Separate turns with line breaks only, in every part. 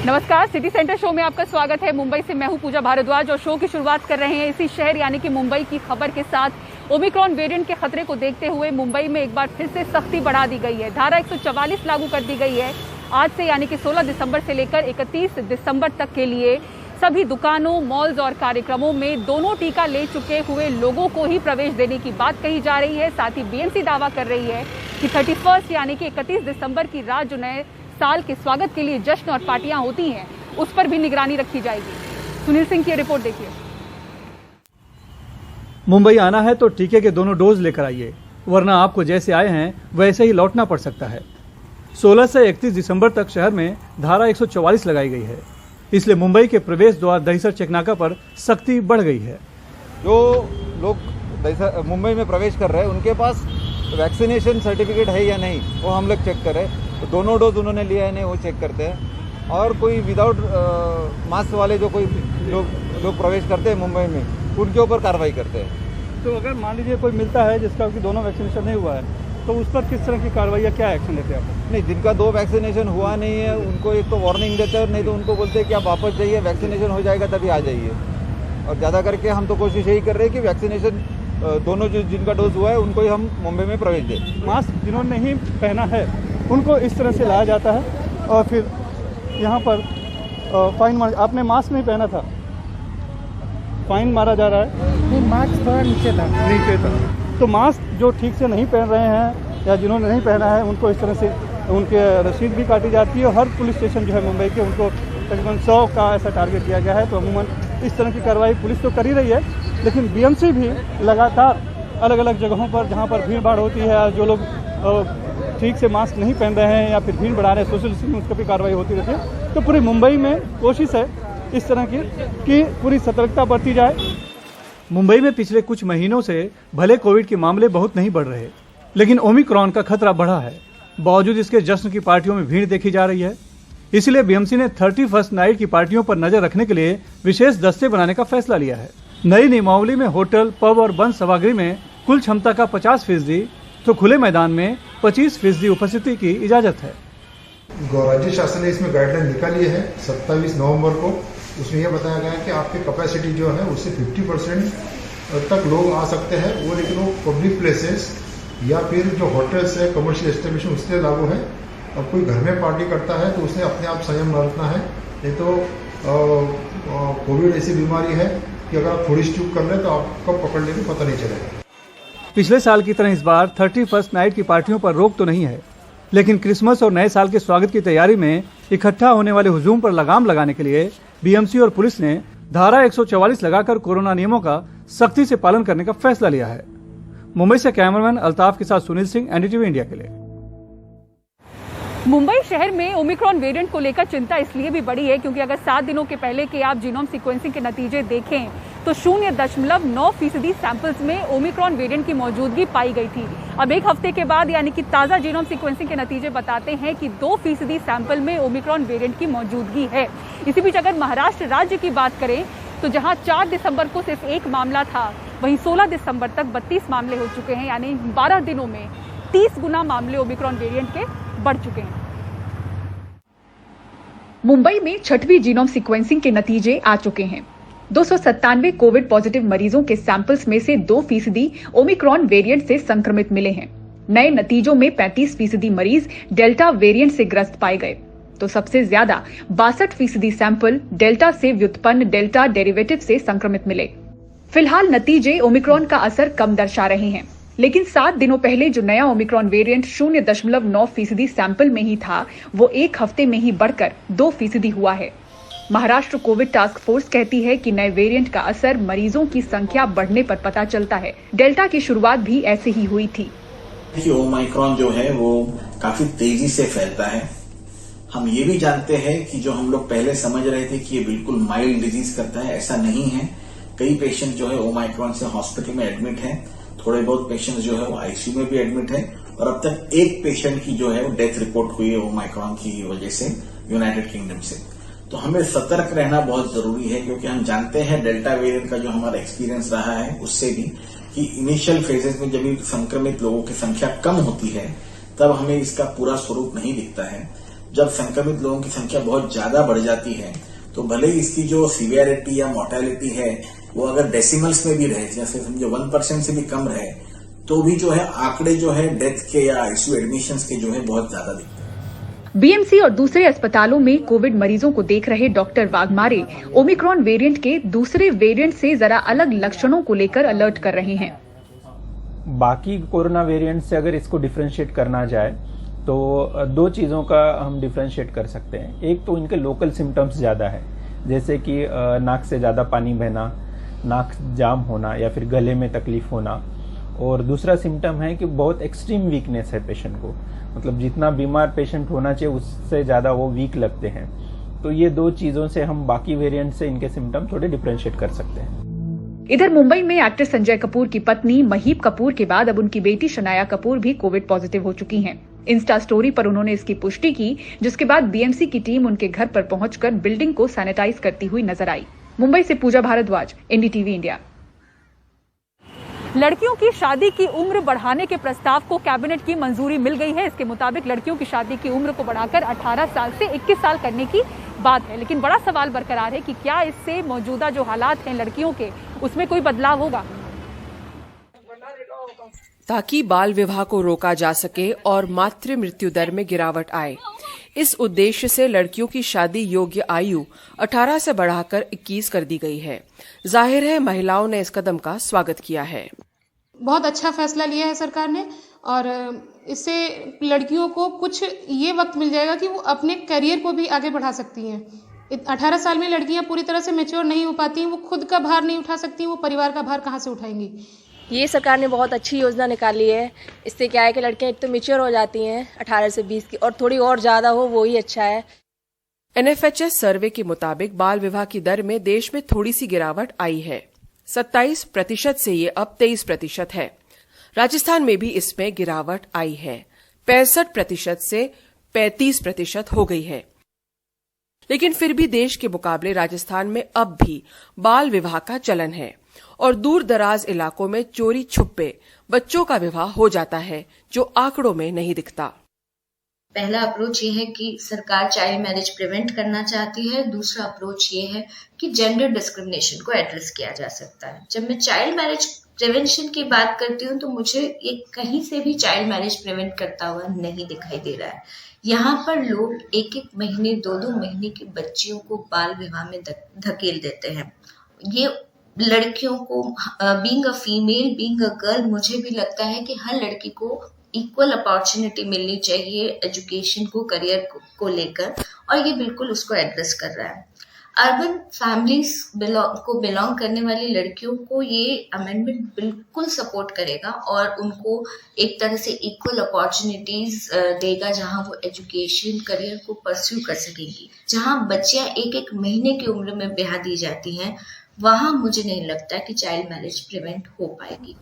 नमस्कार, city centre show में आपका स्वागत है। मुंबई से मैं हूं पूजा भारद्वाज और शो की शुरुआत कर रहे हैं इसी शहर यानी कि मुंबई की खबर के साथ। ओमिक्रॉन वेरिएंट के खतरे को देखते हुए मुंबई में एक बार फिर से सख्ती बढ़ा दी गई है। धारा 144 लागू कर दी गई है। आज से यानी कि 16 दिसंबर से लेकर 31 दिसंबर तक के लिए सभी दुकानों, मॉल्स और कार्यक्रमों में दोनों टीका ले चुके हुए लोगों को ही प्रवेश देने की बात कही जा रही है। साथ ही बीएमसी दावा कर रही है कि 31 यानी कि 31 दिसंबर की रात जो नए साल के स्वागत के लिए जश्न और पार्टियां होती हैं, उस पर भी निगरानी रखी जाएगी। सुनील सिंह की रिपोर्ट देखिए।
मुंबई आना है तो टीके के दोनों डोज लेकर आइए, वरना आपको जैसे आए हैं वैसे ही लौटना पड़ सकता है। 16 से 31 दिसंबर तक शहर में धारा 144 लगाई गई है, इसलिए मुंबई के प्रवेश द्वार दहिसर चेकनाका पर सख्ती बढ़ गई है।
जो लोग मुंबई में प्रवेश कर रहे हैं उनके पास वैक्सीनेशन सर्टिफिकेट है या नहीं, वो हम लोग चेक करें। तो दोनों डोज उन्होंने लिया है नहीं, वो चेक करते हैं। और कोई विदाउट मास्क वाले जो कोई लोग प्रवेश करते हैं मुंबई में, उनके ऊपर कार्रवाई करते हैं।
तो अगर मान लीजिए कोई मिलता है जिसका कि दोनों वैक्सीनेशन नहीं हुआ है, तो उस पर किस तरह की कार्रवाई या क्या एक्शन लेते हैं आप?
नहीं, जिनका 2 वैक्सीनेशन हुआ नहीं है उनको एक तो वार्निंग देते हैं, नहीं तो उनको बोलते हैं कि आप वापस जाइए, वैक्सीनेशन हो जाएगा तभी आ जाइए। और ज़्यादा करके हम तो कोशिश यही कर रहे हैं कि वैक्सीनेशन दोनों जिनका डोज हुआ है उनको ही हम मुंबई में प्रवेश दें।
मास्क जिन्होंने नहीं पहना है उनको इस तरह से लाया जाता है और फिर यहाँ पर फाइन मार। आपने मास्क नहीं पहना था, फाइन मारा जा रहा है।
नहीं, मास्क थोड़ा नीचे था।
तो मास्क जो ठीक से नहीं पहन रहे हैं या जिन्होंने नहीं पहना है उनको इस तरह से उनके रसीद भी काटी जाती है। और हर पुलिस स्टेशन जो है मुंबई के, उनको तकरीबन 100 का ऐसा टारगेट दिया गया है। तो अमूमन इस तरह की कार्रवाई पुलिस तो कर ही रही है, लेकिन बीएमसी भी लगातार अलग अलग जगहों पर जहाँ पर भीड़ भाड़ होती है, जो लोग ठीक से मास्क नहीं पहन रहे हैं या फिर भीड़ बढ़ा रहे हैं, सोशल डिस्टेंसिंग, उसका भी कार्रवाई होती रहती है। तो पूरी मुंबई में कोशिश है इस तरह की कि पूरी सतर्कता बरती जाए। मुंबई में पिछले कुछ महीनों से भले कोविड के मामले बहुत नहीं बढ़ रहे, लेकिन ओमिक्रॉन का खतरा बढ़ा है। बावजूद इसके जश्न की पार्टियों में भीड़ देखी जा रही है। इसलिए बीएमसी ने 31st नाइट की पार्टियों पर नजर रखने के लिए विशेष दस्ते बनाने का फैसला लिया है। नई नियमावली में होटल, पब और बंद सभागृह में कुल क्षमता का 50%, तो खुले मैदान में 25% उपस्थिति की इजाजत है।
राज्य शासन ने इसमें गाइडलाइन निकाली है 27 नवंबर को। उसमें यह बताया गया है कि आपकी कैपेसिटी जो है उससे 50% तक लोग आ सकते हैं। वो लेकिन वो पब्लिक प्लेसेस या फिर जो होटल्स है, कमर्शियल एस्टेब्लिशमेंट, उससे लागू है। अब कोई घर में पार्टी करता है तो उसने अपने आप संयम बरतना है। नहीं तो कोविड ऐसी बीमारी है कि अगर आप थोड़ी चूक कर ले तो आपको पकड़ने में पता नहीं चलेगा।
पिछले साल की तरह इस बार 31st नाइट की पार्टियों पर रोक तो नहीं है, लेकिन क्रिसमस और नए साल के स्वागत की तैयारी में इकट्ठा होने वाले हुजूम पर लगाम लगाने के लिए बीएमसी और पुलिस ने धारा 144 लगाकर कोरोना नियमों का सख्ती से पालन करने का फैसला लिया है। मुंबई से कैमरामैन अल्ताफ के साथ सुनील सिंह, एनडीटीवी इंडिया के लिए।
मुंबई शहर में ओमिक्रॉन वेरिएंट को लेकर चिंता इसलिए भी बढ़ी है क्योंकि अगर 7 दिनों के पहले के आप जीनोम सीक्वेंसिंग के नतीजे देखें तो 0.9% सैंपल्स में ओमिक्रॉन वेरिएंट की मौजूदगी पाई गई थी। अब एक हफ्ते के बाद यानी कि ताजा जीनोम सीक्वेंसिंग के नतीजे बताते हैं कि 2% सैंपल में ओमिक्रॉन वेरिएंट की मौजूदगी है। इसी बीच अगर महाराष्ट्र राज्य की बात करें तो जहां 4 दिसंबर को सिर्फ 1 मामला था, वहीं 16 दिसंबर तक 32 मामले हो चुके हैं, यानी 12 दिनों में 30 गुना मामले ओमिक्रॉन वेरिएंट के बढ़ चुके हैं। मुंबई में 6वीं जीनोम सीक्वेंसिंग के नतीजे आ चुके हैं। 297 कोविड पॉजिटिव मरीजों के सैंपल्स में से 2% ओमिक्रॉन वेरिएंट से संक्रमित मिले हैं। नए नतीजों में 35% मरीज डेल्टा वेरिएंट से ग्रस्त पाए गए, तो सबसे ज्यादा 62% सैंपल डेल्टा से व्युत्पन्न डेल्टा डेरिवेटिव से संक्रमित मिले। फिलहाल नतीजे ओमिक्रॉन का असर कम दर्शा रहे हैं, लेकिन 7 दिनों पहले जो नया ओमिक्रॉन वेरिएंट 0.9% सैंपल में ही था, वो एक हफ्ते में ही बढ़कर 2% हुआ है। महाराष्ट्र कोविड टास्क फोर्स कहती है कि नए वेरिएंट का असर मरीजों की संख्या बढ़ने पर पता चलता है। डेल्टा की शुरुआत भी ऐसे ही हुई थी।
ओमिक्रॉन जो है वो काफी तेजी से फैलता है। हम ये भी जानते हैं कि जो हम लोग पहले समझ रहे थे कि ये बिल्कुल माइल्ड डिजीज करता है, ऐसा नहीं है। कई पेशेंट जो है ओमिक्रॉन से हॉस्पिटल में एडमिट है, थोड़े बहुत पेशेंट जो है वो आईसीयू में भी एडमिट है, और अब तक एक पेशेंट की जो है वो डेथ रिपोर्ट हुई है ओमिक्रॉन की वजह से यूनाइटेड किंगडम से। तो हमें सतर्क रहना बहुत जरूरी है, क्योंकि हम जानते हैं डेल्टा वेरिएंट का जो हमारा एक्सपीरियंस रहा है उससे भी कि इनिशियल फेजेस में जब संक्रमित लोगों की संख्या कम होती है तब हमें इसका पूरा स्वरूप नहीं दिखता है। जब संक्रमित लोगों की संख्या बहुत ज्यादा बढ़ जाती है तो भले ही इसकी जो सीवियरिटी या मोर्टेलिटी है वो अगर डेसिमल्स में भी रहे, जैसे समझो 1% से भी कम रहे, तो भी जो है आंकड़े जो है डेथ के या आईसीयू एडमिशंस के जो है बहुत ज्यादा दिखते हैं।
बीएमसी और दूसरे अस्पतालों में कोविड मरीजों को देख रहे डॉक्टर वाघमारे ओमिक्रॉन वेरिएंट के दूसरे वेरिएंट से जरा अलग लक्षणों को लेकर अलर्ट कर रहे हैं।
बाकी कोरोना वेरिएंट से अगर इसको डिफरेंशिएट करना जाए तो दो चीज़ों का हम डिफरेंशिएट कर सकते हैं। एक तो इनके लोकल सिम्टम्स ज़्यादा है, जैसे कि नाक से ज़्यादा पानी बहना, नाक जाम होना या फिर गले में तकलीफ होना। और दूसरा सिम्टम है कि बहुत एक्सट्रीम वीकनेस है पेशेंट को, मतलब जितना बीमार पेशेंट होना चाहिए उससे ज़्यादा वो वीक लगते हैं। तो ये दो चीज़ों से हम बाकी वेरिएंट से इनके सिम्टम थोड़े डिफरेंशिएट कर सकते हैं।
इधर मुंबई में एक्टर संजय कपूर की पत्नी महीप कपूर के बाद अब उनकी बेटी शनाया कपूर भी कोविड पॉजिटिव हो चुकी हैं। इंस्टा स्टोरी पर उन्होंने इसकी पुष्टि की, जिसके बाद बीएमसी की टीम उनके घर पर पहुंचकर बिल्डिंग को सैनिटाइज करती हुई नजर आई। मुंबई से पूजा भारद्वाज, एनडीटीवी इंडिया। लड़कियों की शादी की उम्र बढ़ाने के प्रस्ताव को कैबिनेट की मंजूरी मिल गई है। इसके मुताबिक लड़कियों की शादी की उम्र को बढ़ाकर 18 साल से 21 साल करने की बात है, लेकिन बड़ा सवाल बरकरार है कि क्या इससे मौजूदा जो हालात हैं लड़कियों के, उसमें कोई बदलाव होगा।
ताकि बाल विवाह को रोका जा सके और मातृ मृत्यु दर में गिरावट आए, इस उद्देश्य से लड़कियों की शादी योग्य आयु 18 से बढ़ाकर 21 कर दी गई है। जाहिर है महिलाओं ने इस कदम का स्वागत किया है।
बहुत अच्छा फैसला लिया है सरकार ने, और इससे लड़कियों को कुछ ये वक्त मिल जाएगा कि वो अपने करियर को भी आगे बढ़ा सकती हैं। 18 साल में लड़कियां पूरी तरह से मैच्योर नहीं हो पाती हैं, वो खुद का भार नहीं उठा सकती, वो परिवार का भार कहाँ से उठाएंगी।
ये सरकार ने बहुत अच्छी योजना निकाली है। इससे क्या है कि लड़कियां एक तो मैच्योर हो जाती हैं 18 से 20 की, और थोड़ी और ज्यादा हो वो ही अच्छा है।
एनएफएचएस सर्वे के मुताबिक बाल विवाह की दर में देश में थोड़ी सी गिरावट आई है। 27% से ये अब 23% है। राजस्थान में भी इसमें गिरावट आई है, 65% से 35% हो गई है। लेकिन फिर भी देश के मुकाबले राजस्थान में अब भी बाल विवाह का चलन है और दूर दराज इलाकों में चोरी छुपे बच्चों का विवाह हो जाता है, जो आंकड़ों में नहीं दिखता।
पहला अप्रोच ये है कि सरकार चाइल्ड मैरिज प्रिवेंट करना चाहती है। दूसरा अप्रोच ये है कि जेंडर डिस्क्रिमिनेशन को एड्रेस किया जा सकता है। जब मैं चाइल्ड मैरिज प्रिवेंशन की बात करती हूँ तो मुझे ये कहीं से भी चाइल्ड मैरिज प्रिवेंट करता हुआ नहीं दिखाई दे रहा है। यहाँ पर लोग 1-1 महीने 2-2 महीने की बच्चियों को बाल विवाह में धकेल देते हैं। ये लड़कियों को being a female, being a girl, मुझे भी लगता है कि हर लड़की को इक्वल अपॉर्चुनिटी मिलनी चाहिए एजुकेशन को, करियर को लेकर, और ये बिल्कुल उसको एड्रेस कर रहा है। अर्बन फैमिलीज को बिलोंग करने वाली लड़कियों को ये अमेंडमेंट बिल्कुल सपोर्ट करेगा और उनको एक तरह से इक्वल अपॉर्चुनिटीज देगा, जहां वो एजुकेशन, करियर को परस्यू कर सकेंगी। जहां बच्चियां 1-1 महीने की उम्र में ब्याह दी जाती हैं, वहां मुझे नहीं लगता कि चाइल्ड मैरिज प्रिवेंट हो पाएगी।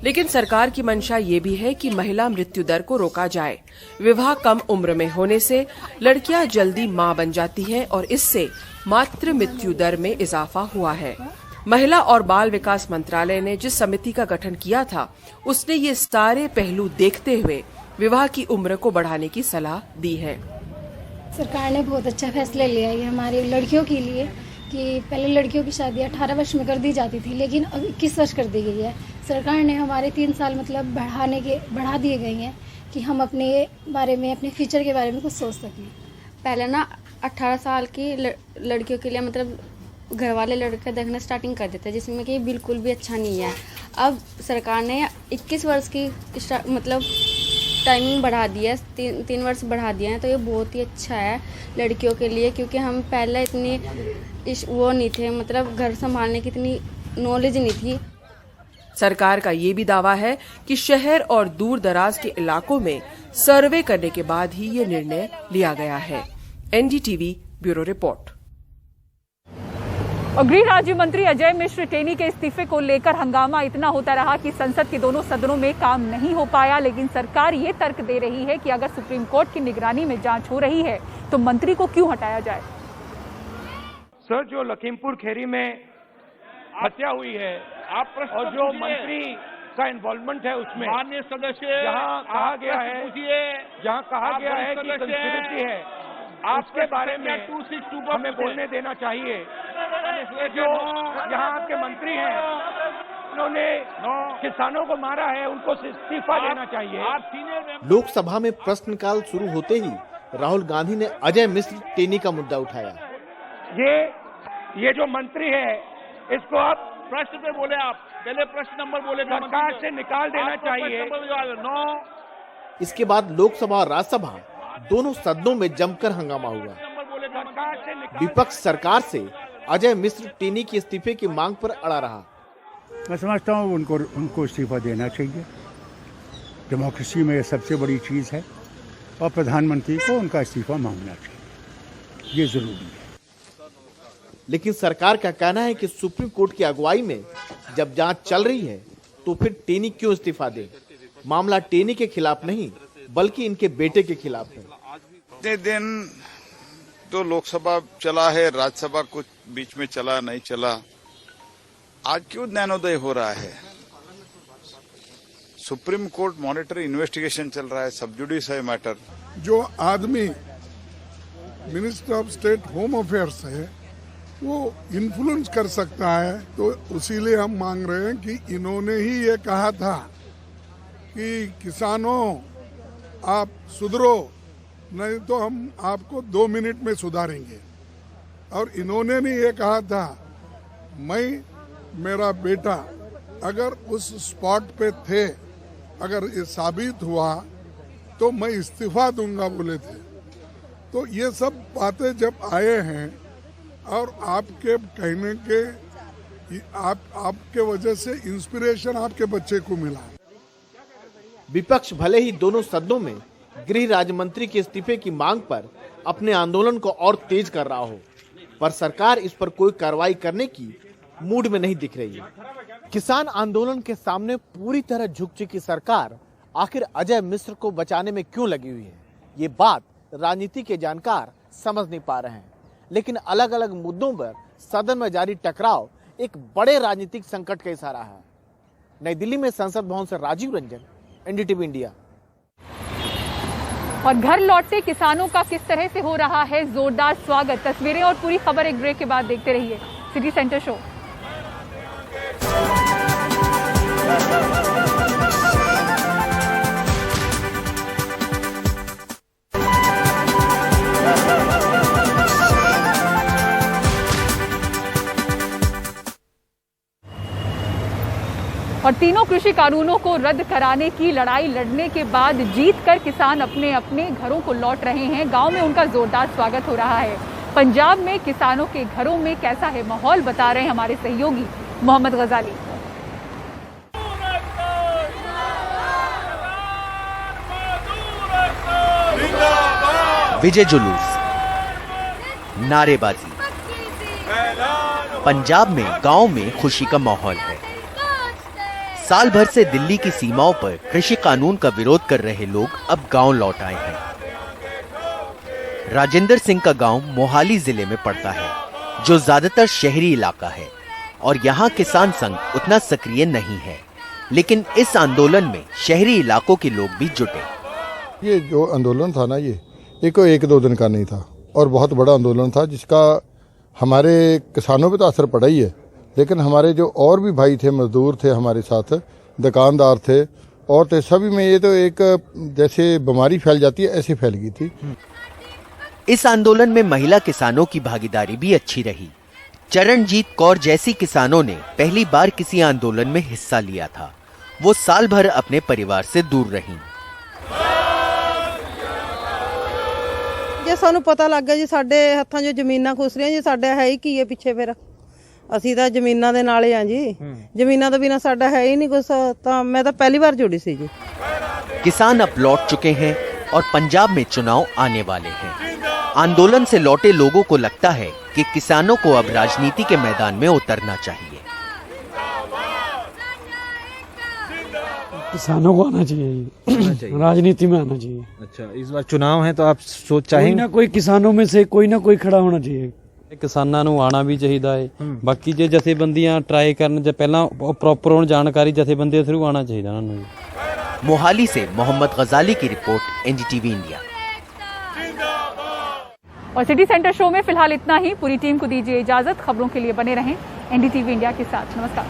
लेकिन सरकार की मंशा ये भी है कि महिला मृत्यु दर को रोका जाए। विवाह कम उम्र में होने से लड़कियां जल्दी मां बन जाती हैं और इससे मातृ मृत्यु दर में इजाफा हुआ है। महिला और बाल विकास मंत्रालय ने जिस समिति का गठन किया था, उसने ये सारे पहलू देखते हुए विवाह की उम्र को बढ़ाने की सलाह दी है।
सरकार ने बहुत अच्छा फैसला लिया है हमारी लड़कियों के लिए, कि पहले लड़कियों की शादी 18 वर्ष में कर दी जाती थी, लेकिन अब 21 वर्ष कर दी गई है। सरकार ने हमारे 3 साल मतलब बढ़ा दिए गए हैं कि हम अपने बारे में, अपने फ्यूचर के बारे में कुछ सोच सकें।
पहले ना 18 साल की लड़कियों के लिए मतलब घर वाले लड़का देखना स्टार्टिंग कर देते हैं, जिसमें कि बिल्कुल भी अच्छा नहीं है। अब सरकार ने 21 वर्ष की मतलब टाइमिंग बढ़ा दी है, 3 वर्ष बढ़ा दिया है, तो ये बहुत ही अच्छा है लड़कियों के लिए, क्योंकि हम पहले इतनी वो नहीं थे, मतलब घर संभालने की इतनी नॉलेज नहीं थी।
सरकार का ये भी दावा है कि शहर और दूर दराज के इलाकों में सर्वे करने के बाद ही ये निर्णय लिया गया है। NDTV bureau report.
और गृह राज्य मंत्री अजय मिश्र टेनी के इस्तीफे को लेकर हंगामा इतना होता रहा कि संसद के दोनों सदनों में काम नहीं हो पाया। लेकिन सरकार ये तर्क दे रही है कि अगर सुप्रीम कोर्ट की निगरानी में जांच हो रही है तो मंत्री को क्यों हटाया जाए।
सर, जो लखीमपुर खेरी में हत्या हुई है और जो मंत्री आपका इन्वॉल्वमेंट है उसमें।
माननीय सदस्य,
जहाँ कहा गया है कि कंस्पिरेसी है, आपके बारे में हमें बोलने देना चाहिए। जो यहाँ आपके मंत्री हैं, उन्होंने किसानों को मारा है, उनको इस्तीफा देना चाहिए।
लोकसभा में प्रश्नकाल शुरू होते ही राहुल गांधी ने अजय मिश्र टेनी का मुद्दा उठाया।
ये जो मंत्री है, इसको आप
प्रश्न पे बोले, आप पहले प्रश्न नंबर बोले,
सरकार से निकाल देना चाहिए।
इसके बाद लोकसभा और राज्यसभा दोनों सदनों में जमकर हंगामा हुआ। विपक्ष सरकार से अजय मिश्र टेनी के इस्तीफे की मांग पर अड़ा रहा।
मैं समझता हूँ उनको इस्तीफा देना चाहिए। डेमोक्रेसी में ये सबसे बड़ी चीज है और प्रधानमंत्री को उनका इस्तीफा मांगना चाहिए, ये जरूरी है।
लेकिन सरकार का कहना है कि सुप्रीम कोर्ट की अगुवाई में जब जांच चल रही है तो फिर टेनी क्यों इस्तीफा दे। मामला टेनी के खिलाफ नहीं बल्कि इनके बेटे के खिलाफ है।
इतने दिन तो लोकसभा चला है, राज्यसभा कुछ बीच में चला नहीं चला, आज क्यों ज्ञानोदय हो रहा है? सुप्रीम कोर्ट मॉनिटरी इन्वेस्टिगेशन चल रहा है, सब जुडिस है मैटर।
जो आदमी minister of state home affairs है वो इन्फ्लुएंस कर सकता है, तो उसीलिए हम मांग रहे हैं कि इन्होंने ही ये कहा था कि किसानों आप सुधरो, नहीं तो हम आपको 2 मिनट में सुधारेंगे। और इन्होंने भी ये कहा था मेरा बेटा अगर उस स्पॉट पे थे, अगर ये साबित हुआ तो मैं इस्तीफा दूंगा बोले थे। तो ये सब बातें जब आए हैं और आपके कहने के आपके वजह से इंस्पिरेशन आपके बच्चे को मिला।
विपक्ष भले ही दोनों सदनों में गृह राज्य मंत्री के इस्तीफे की मांग पर अपने आंदोलन को और तेज कर रहा हो, पर सरकार इस पर कोई कार्रवाई करने की मूड में नहीं दिख रही है। किसान आंदोलन के सामने पूरी तरह झुक चुकी सरकार आखिर अजय मिश्र को बचाने में क्यों लगी हुई है, ये बात राजनीति के जानकार समझ नहीं पा रहे हैं। लेकिन अलग अलग मुद्दों पर सदन में जारी टकराव एक बड़े राजनीतिक संकट का इशारा है। नई दिल्ली में संसद भवन से राजीव रंजन, एनडीटीवी इंडिया।
और घर लौटते किसानों का किस तरह से हो रहा है जोरदार स्वागत। तस्वीरें और पूरी खबर एक ब्रेक के बाद देखते रहिए सिटी सेंटर शो। और तीनों कृषि कानूनों को रद्द कराने की लड़ाई लड़ने के बाद जीतकर किसान अपने अपने घरों को लौट रहे हैं। गांव में उनका जोरदार स्वागत हो रहा है। पंजाब में किसानों के घरों में कैसा है माहौल, बता रहे हैं हमारे सहयोगी मोहम्मद गजाली।
विजय जुलूस, नारेबाजी, पंजाब में गांव में खुशी का माहौल है। साल भर से दिल्ली की सीमाओं पर कृषि कानून का विरोध कर रहे लोग अब गांव लौट आए हैं। राजेंद्र सिंह का गांव मोहाली जिले में पड़ता है, जो ज्यादातर शहरी इलाका है और यहाँ किसान संघ उतना सक्रिय नहीं है। लेकिन इस आंदोलन में शहरी इलाकों के लोग भी जुटे।
ये जो आंदोलन था ना, ये कोई 1-2 दिन का नहीं था और बहुत बड़ा आंदोलन था, जिसका हमारे किसानों पे तो असर पड़ा ही है, लेकिन हमारे जो और भी भाई थे, मजदूर थे हमारे साथ, दुकानदार थे और थे, सभी में ये तो एक जैसे बीमारी फैल जाती है ऐसे फैल गई थी।
इस आंदोलन में महिला किसानों की भागीदारी भी अच्छी रही। चरणजीत कौर जैसी किसानों ने पहली बार किसी आंदोलन में हिस्सा लिया था। वो साल भर अपने परिवार से दूर रहीं।
ਜੇ ਸਾਨੂੰ ਪਤਾ ਲੱਗ ਗਿਆ ਜੀ ਸਾਡੇ ਹੱਥਾਂ 'ਚ ਜ਼ਮੀਨਾਂ ਖੁੱਸ ਰਹੀਆਂ ਜੀ, ਸਾਡਾ ਹੈ ਹੀ ਕੀ ਹੈ ਪਿੱਛੇ, ਫਿਰ ਅਸੀਂ ਤਾਂ ਜ਼ਮੀਨਾਂ ਦੇ ਨਾਲ ਆ ਜੀ। ਜ਼ਮੀਨਾਂ ਤੋਂ ਬਿਨਾਂ ਸਾਡਾ ਹੈ ਹੀ ਨਹੀਂ ਕੁਝ, ਤਾਂ ਮੈਂ ਤਾਂ ਪਹਿਲੀ ਵਾਰ जुड़ी सी जी।
किसान अब लौट चुके हैं और पंजाब में चुनाव आने वाले हैं। आंदोलन से लौटे लोगों को लगता है कि किसानों को अब राजनीति के मैदान में उतरना चाहिए।
किसानों को आना चाहिए, राजनीति में आना चाहिए।
अच्छा, इस बार चुनाव है तो आप सोच चाहेंगे?
कोई ना कोई किसानों में से कोई ना कोई खड़ा होना चाहिए। ਕਿਸਾਨਾਂ ਨੂੰ ਆਉਣਾ ਵੀ ਚਾਹੀਦਾ ਹੈ ਬਾਕੀ ਜੇ ਜਥੇਬੰਦੀਆਂ ਟਰਾਈ ਕਰਨ ਜਾਂ ਪਹਿਲਾਂ ਪ੍ਰੋਪਰ ਹੋਣ ਜਾਣਕਾਰੀ ਜਥੇਬੰਦੀਆਂ ਥਰੂ ਆਉਣਾ ਚਾਹੀਦਾ ਉਹਨਾਂ ਨੂੰ।
मोहाली से मोहम्मद गजाली की रिपोर्ट, एनडीटीवी इंडिया।
और सिटी सेंटर शो में फिलहाल इतना ही। पूरी टीम को दीजिए इजाजत। खबरों के लिए बने रहें एनडीटीवी इंडिया के साथ। नमस्कार।